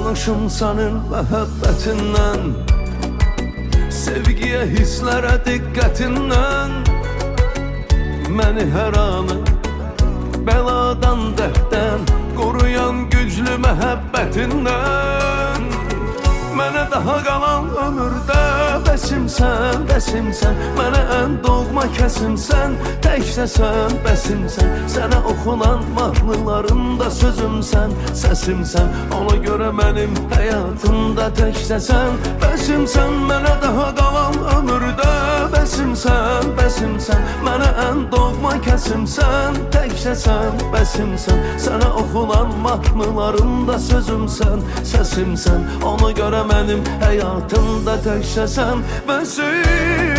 Sarhoşum sənin məhəbbətindən, sevgiyə, hisslərə diqqətindən. Məni hər anı bəladan, dərddən qoruyan güclü məhəbbətindən. Mənə daha qalan ömürdə bəsimsən, bəsimsən. Mənə ən doğma kəsimsən, təkcəsən, bəsimsən. Sənə oxunan mahnılarında sözümsən, səsimsən. Ona görə mənim həyatımda təkcəsən, bəsimsən. Mənə daha qalan ömürdə bəsimsən, bəsimsən. Mənə ən doğma kəsimsən, təkcəsən, bəsimsən. Sənə oxunan mahnılarında sözümsən, səsimsən. Ona görə mənim həyatımda təkcəsən, bəsimsən.